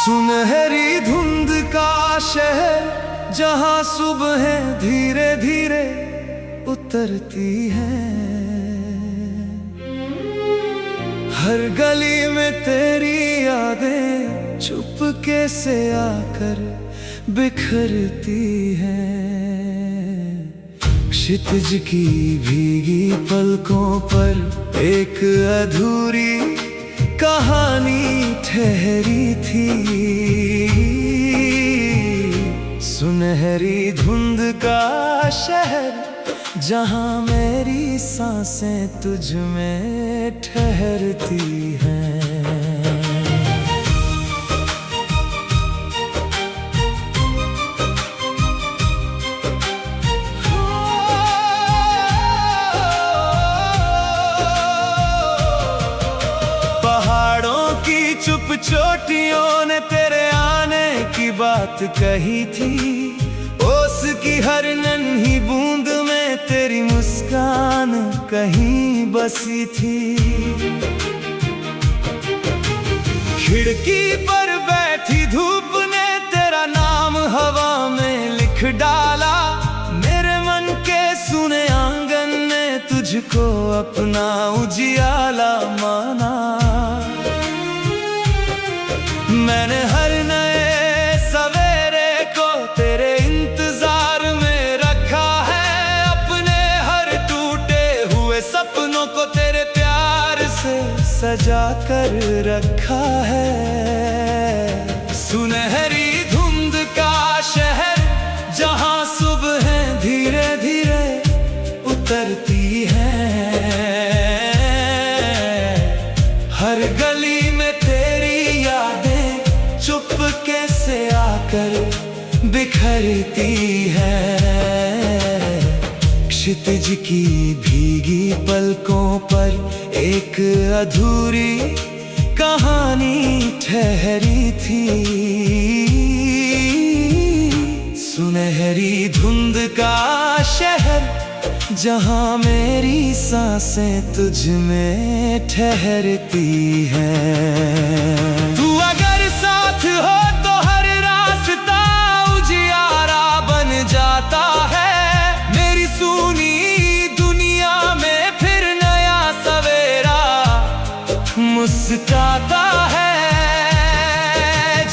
सुनहरी धुंध का शहर जहां सुबहें धीरे धीरे उतरती हैं, हर गली में तेरी यादें चुपके से आकर बिखरती हैं। क्षितिज की भीगी पलकों पर एक अधूरी कहानी ठहरी थी। सुनहरी धुंध का शहर जहां मेरी सांसें तुझ में ठहरती हैं। चुप चोटियों ने तेरे आने की बात कही थी, ओस की हर नन्ही बूंद में तेरी मुस्कान कहीं बसी थी। खिड़की पर बैठी धूप ने तेरा नाम हवा में लिख डाला, मेरे मन के सुने आंगन ने तुझको अपना उजियाला माना। मैंने हर नए सवेरे को तेरे इंतजार में रखा है, अपने हर टूटे हुए सपनों को तेरे प्यार से सजा कर रखा है। सुनहरी धुंध का शहर जहां सुबहें धीरे धीरे उतरती हैं, हर गली में तेरी यादें चुपके से आकर बिखरती है। क्षितिज की भीगी पलकों पर एक अधूरी कहानी ठहरी थी। सुनहरी धुंध का शहर जहां मेरी सांसें तुझ में ठहरती हैं। तू अगर साथ हो तो हर रास्ता उजियारा बन जाता है, मेरी सूनी दुनिया में फिर नया सवेरा मुस्कुराता है।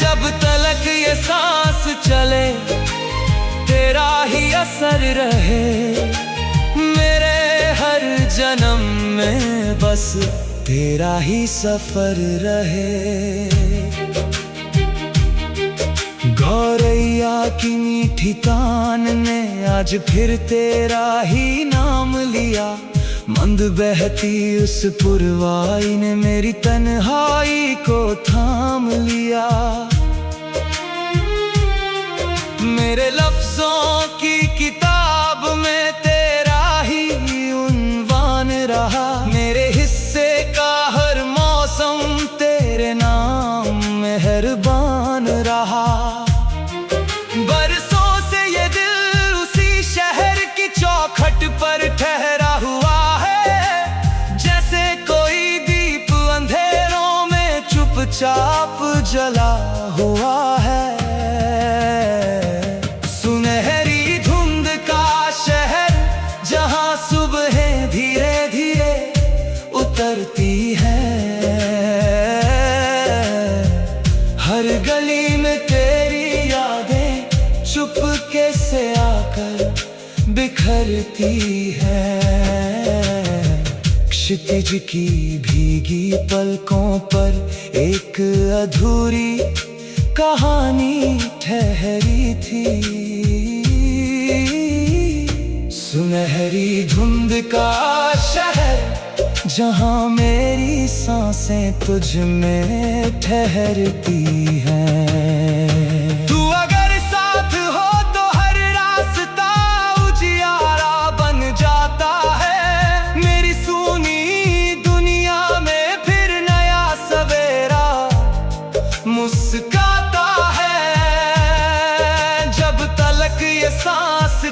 जब तलक ये सांस चले तेरा ही असर रहे, मेरे हर जन्म में बस तेरा ही सफर रहे। गौरैया की मीठी तान ने आज फिर तेरा ही नाम लिया, मंद बहती उस पुरवाई ने मेरी तन्हाई को थाम लिया। मेरे लफ्जों की किताब में तेरा ही उन्वान रहा, मेरे हिस्से का हर मौसम तेरे नाम मेहरबान रहा। बरसों से ये दिल उसी शहर की चौखट पर ठहरा हुआ है, जैसे कोई दीप अंधेरों में चुपचाप जला हुआ है। सुनहरी धुंध का शहर जहां सुबहें धीरे धीरे उतरती हैं, हर गली में तेरी यादें चुपके से आकर बिखरती हैं। क्षितिज की भीगी पलकों पर एक अधूरी कहानी ठहरी थी। सुनहरी धुंध का शहर जहां मेरी सांसें तुझ में ठहरती हैं। तू अगर साथ हो तो हर रास्ता उजियारा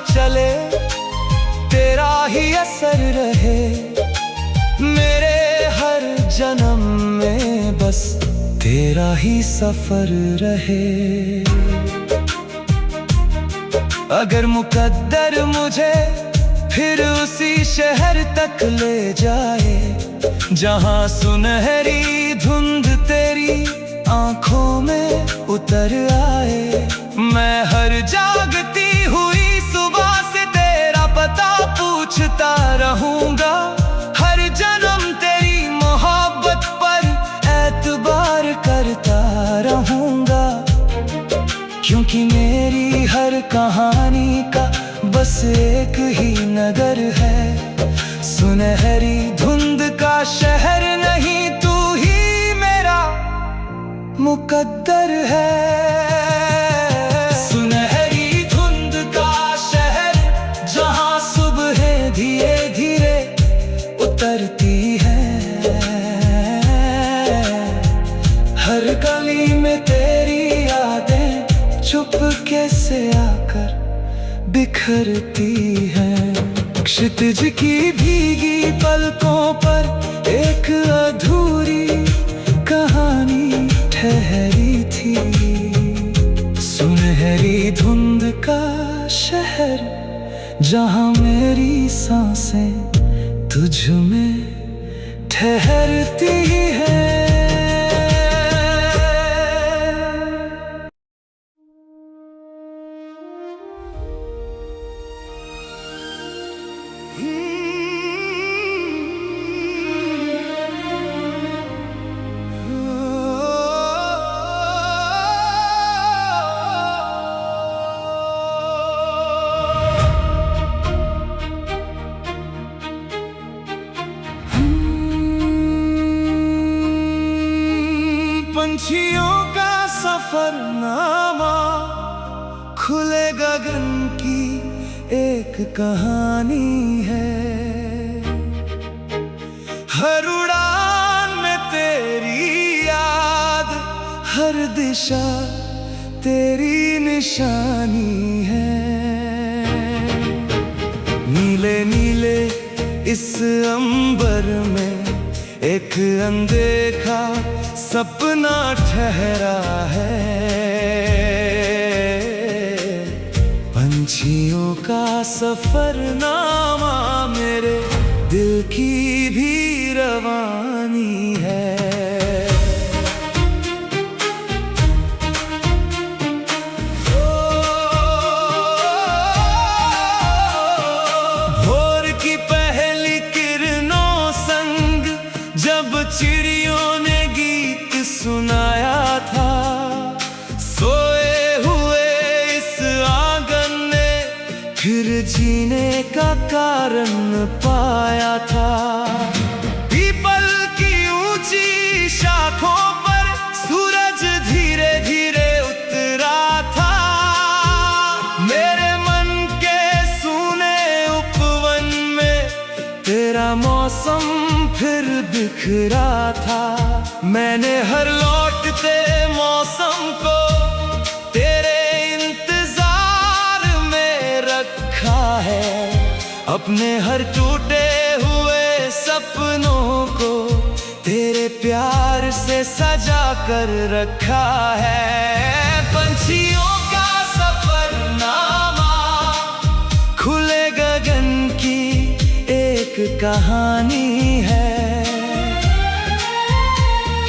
चले, तेरा ही असर रहे मेरे हर जन्म में, बस तेरा ही सफर रहे। अगर मुकद्दर मुझे फिर उसी शहर तक ले जाए, जहां सुनहरी धुंध तेरी आंखों में उतर आए, मैं हर जागती हुई सुबह से तेरा पता पूछता रहूंगा, हर जन्म तेरी मोहब्बत पर एतबार करता रहूंगा, क्योंकि मेरी हर कहानी का बस एक ही नगर है, सुनहरी धुंद का शहर नहीं, तू ही मेरा मुकद्दर है। सुनहरी धुंद का शहर, जहां सुबह धीरे धीरे उतरती है, हर गली में तेरी यादें चुपके से आकर बिखरती है। क्षितिज की भीगी पलकों पर एक अधूरी कहानी ठहरी थी, सुनहरी धुंद का शहर, जहां मेरी सांसें तुझ में ठहरती है। पंछियों का सफरनामा, खुले गगन की एक कहानी है, हर उड़ान में तेरी याद, हर दिशा तेरी निशानी है। नीले नीले इस अंबर में एक अनदेखा सपना ठहरा है, पंछियों का सफरनामा मेरे दिल की भी रवानी है। भोर की पहली किरणों संग जब चिड़ियों ने गीत सुनाया था, सोए हुए इस आंगन ने फिर जीने का कारण पाया था। पीपल की ऊंची शाखों पर सूरज धीरे धीरे उतरा था, मेरे मन के सूने उपवन में तेरा मौसम फिर बिखरा था। मैंने हर लौटते मौसम को तेरे इंतजार में रखा है, अपने हर टूटे हुए सपनों को तेरे प्यार से सजा कर रखा है। पंछियों का सफरनामा, खुले गगन की एक कहानी है,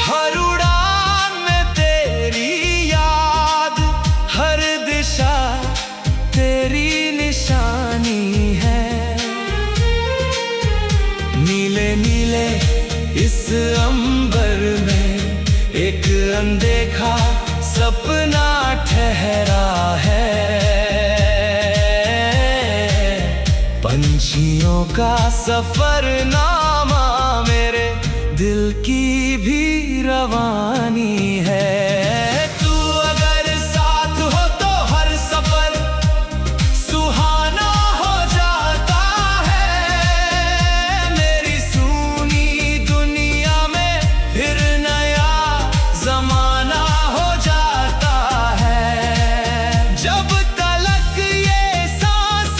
हर उड़ान में तेरी याद, हर दिशा तेरी निशानी है। नीले नीले इस अंबर में एक अनदेखा सपना ठहरा है, पंछियों का सफरनामा मेरे दिल की भी रवानी है। तू अगर साथ हो तो हर सफर सुहाना हो जाता है, मेरी सूनी दुनिया में फिर नया जमाना हो जाता है। जब तलक ये सांस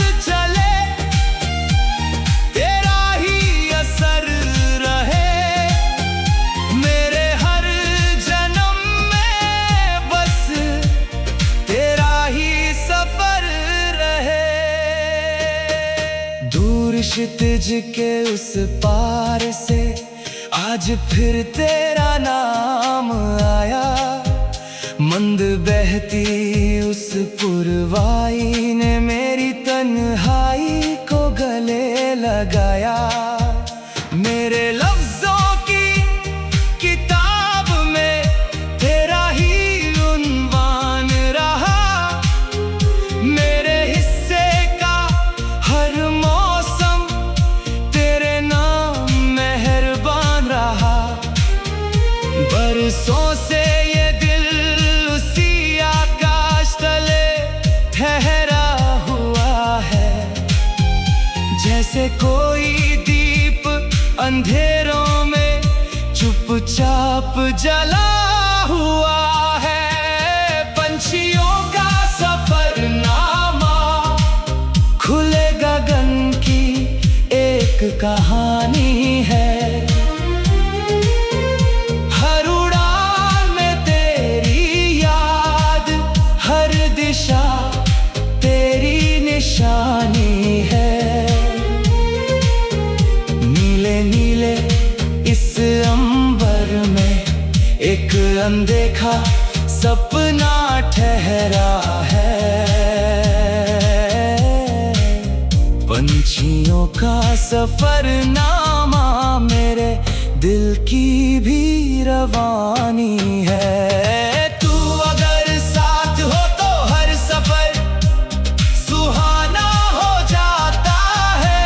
क्षितिज के उस पार से आज फिर तेरा नाम आया। मंद बहती उस पुरवाई ने मेरी तन्हाई को गले लगाया। मेरे लफ्जों की किताब में तेरा ही उन्वान रहा। मेरे हिस्से का हर मौसम तेरे नाम मेहरबान रहा। बरसों से ये दिल उसी आकाश तले ठहरा हुआ है। जैसे कोई दीप अंधेरों में चुपचाप जला हुआ है। पंछियों का सफरनामा, खुले गगन की एक कहानी है। हर उड़ान में तेरी याद, हर दिशा तेरी निशानी है। नीले नीले इस अंबर में एक अनदेखा सपना ठहरा है। पंछियों का सफरनामा मेरे दिल की भी रवानी है। तू अगर साथ हो तो हर सफर सुहाना हो जाता है।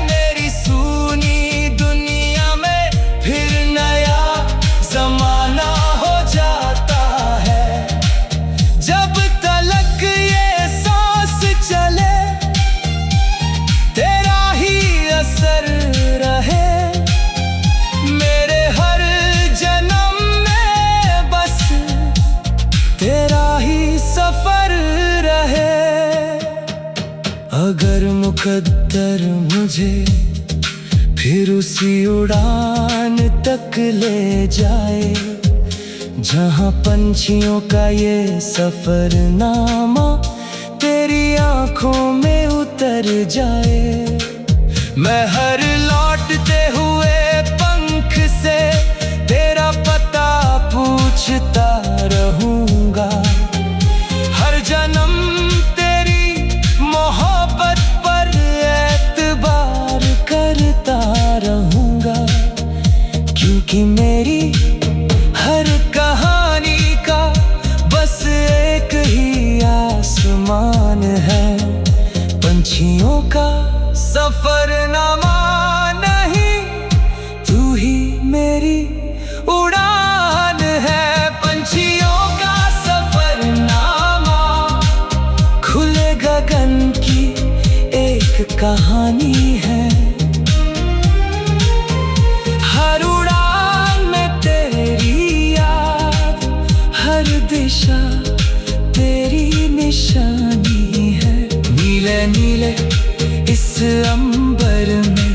मेरी सूनी दुनिया में फिर नया जमाना हो जाता है। जब तलक ये सांस चले तेरा ही असर रहे। मेरे हर जन्म में बस तेरा ही सफर रहे। अगर मुकद्दर मुझे फिर उसी उड़ान तक ले जाए जहां पंछियों का ये सफरनामा तेरी आंखों में उतर जाए। मैं हर लौटते हुए पंख से तेरा पता पूछता रहूंगा। हर जन्म तेरी मोहब्बत पर एतबार करता रहूंगा। क्योंकि मेरी हर कहानी का बस एक ही आसमान है। पंछियों का सफरनामा नहीं, तू ही मेरी उड़ान है। पंछियों का सफरनामा, खुले गगन की एक कहानी है। हर उड़ान में तेरी याद, हर दिशा तेरी निशानी है। नीले नीले इस अंबर में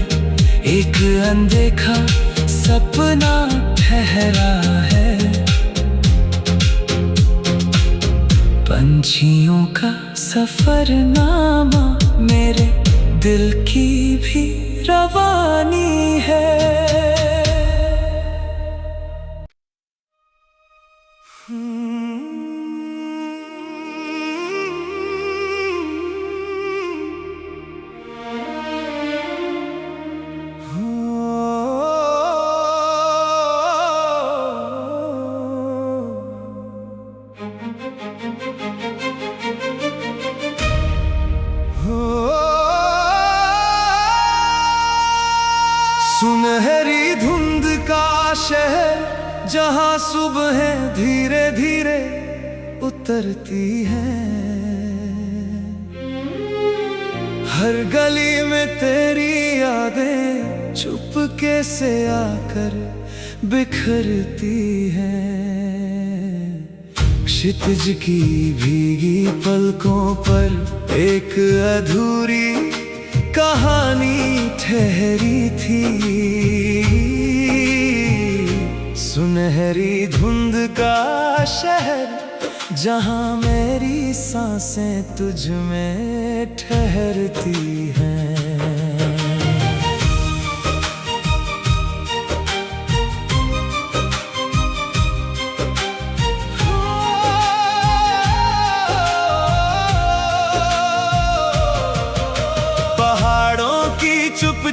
एक अनदेखा सपना ठहरा है। पंछियों का सफरनामा मेरे दिल की भी रवानी है। सुनहरी धुंध का शहर जहां सुबहें धीरे धीरे उतरती हैं। हर गली में तेरी यादें चुपके से आकर बिखरती हैं। क्षितिज की भीगी पलकों पर एक अधूरी कहानी ठहरी थी। सुनहरी धुंध का शहर जहां मेरी सांसें तुझ में ठहरती हैं।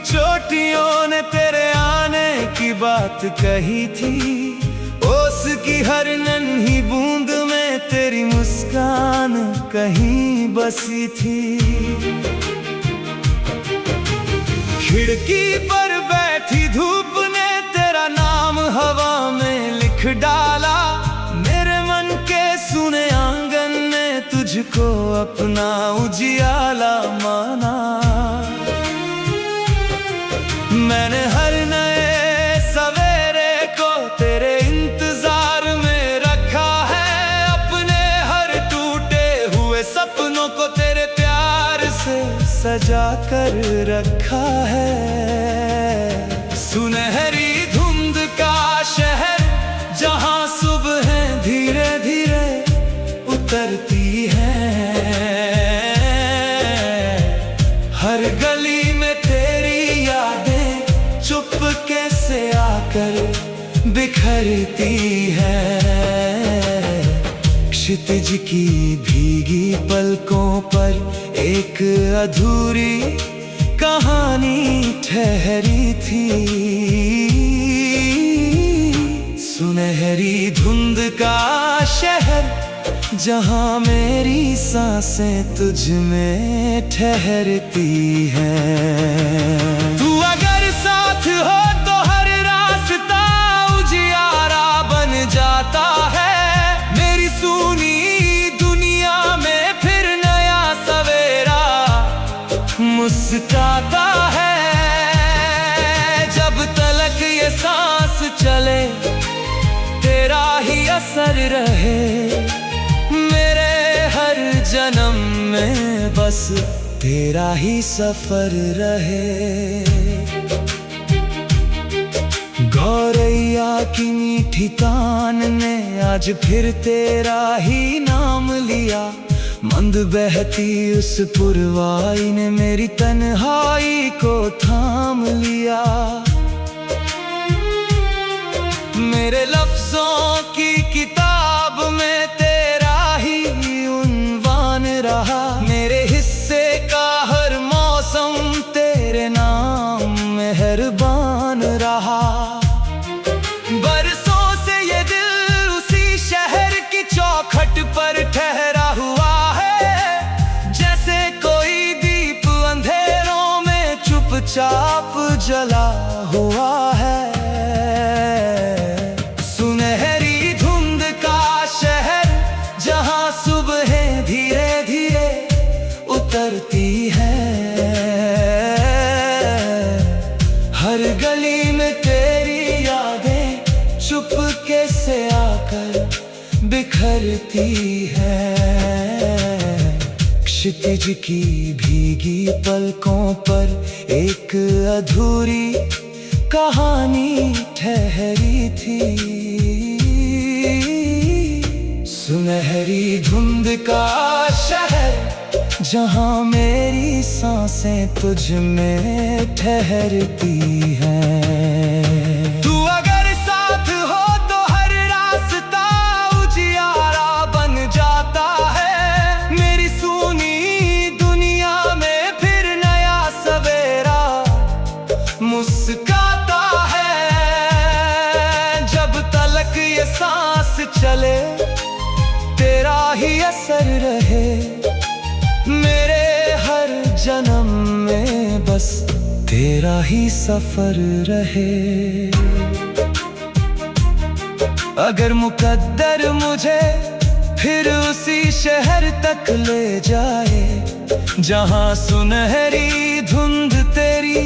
चोटियों ने तेरे आने की बात कही थी। ओस की हर नन्ही बूंद में तेरी मुस्कान कहीं बसी थी। खिड़की पर बैठी धूप ने तेरा नाम हवा में लिख डाला। मेरे मन के सुने आंगन ने तुझको अपना उजियाला माना। मैंने हर नए सवेरे को तेरे इंतजार में रखा है। अपने हर टूटे हुए सपनों को तेरे प्यार से सजा कर रखा है। सुनहरी धुंध का शहर जहां सुबहें धीरे धीरे उतरती है। हर गली में तेरी यादें चुपके से आकर बिखरती है। क्षितिज की भीगी पलकों पर एक अधूरी कहानी ठहरी थी। सुनहरी धुंध का शहर जहां मेरी सांसें तुझ में ठहरती हैं। तू अगर साथ हो तो हर रास्ता उजियारा बन जाता है। मेरी सूनी दुनिया में फिर नया सवेरा मुस्कुराता है। जब तलक ये सांस चले तेरा ही असर रहे। मेरे हर जन्म में बस तेरा ही सफर रहे। गौरैया की मीठी तान ने आज फिर तेरा ही नाम लिया। मंद बहती उस पुरवाई ने मेरी तन्हाई को थाम लिया। मेरे लफ्जों की किताब में तेरा ही उन्वान रहा। मेरे हिस्से का हर मौसम तेरे नाम मेहरबान रहा। बरसों से ये दिल उसी शहर की चौखट पर ठहरा हुआ है। जैसे कोई दीप अंधेरों में चुपचाप जला हुआ है। सुनहरी धुंध का शहर जहां सुबहें धीरे धीरे उतरती है। हर गली में तेरी यादें चुपके से आकर बिखरती है। क्षितिज की भीगी पलकों पर एक अधूरी कहानी ठहरी थी। सुनहरी धुंध का शहर जहां मेरी सांसें तुझ में ठहरती हैं। तू अगर साथ हो तो हर रास्ता उजियारा बन जाता है। मेरी सूनी दुनिया में फिर नया सवेरा मुस्कुराता है। जब तलक ये सांस चले तेरा ही असर रहे। मेरे हर जन्म में बस तेरा ही सफर रहे। अगर मुकद्दर मुझे फिर उसी शहर तक ले जाए जहां सुनहरी धुंध तेरी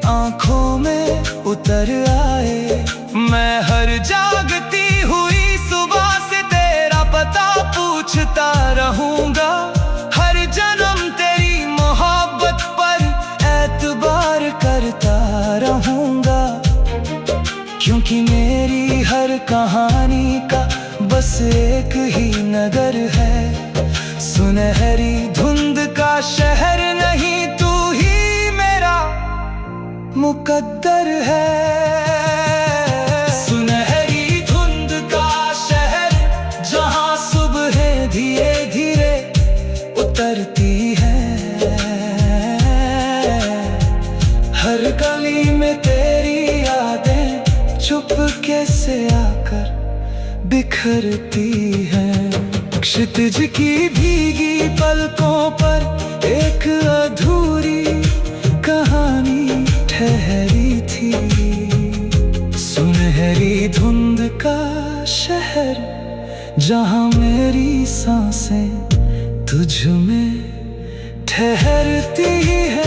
आंखों में उतर आए। मैं हर जागती हुई सुबह से तेरा पता पूछता रहूंगा। हर जन्म तेरी मोहब्बत पर एतबार करता रहूंगा। क्योंकि मेरी हर कहानी का बस एक ही नगर है। सुनहरी धुंध का शहर नहीं तू ही मेरा मुकद्दर है। सुनहरी धुंध का शहर जहां सुबहें धीरे धीरे उतरती है। हर गली में तेरी यादें चुपके से आकर बिखरती हैं। क्षितिज की भीगी पलकों पर एक अधूरी कहानी ठहरी थी। सुनहरी धुंध का शहर जहां मेरी सांसें तुझ में ठहरती है।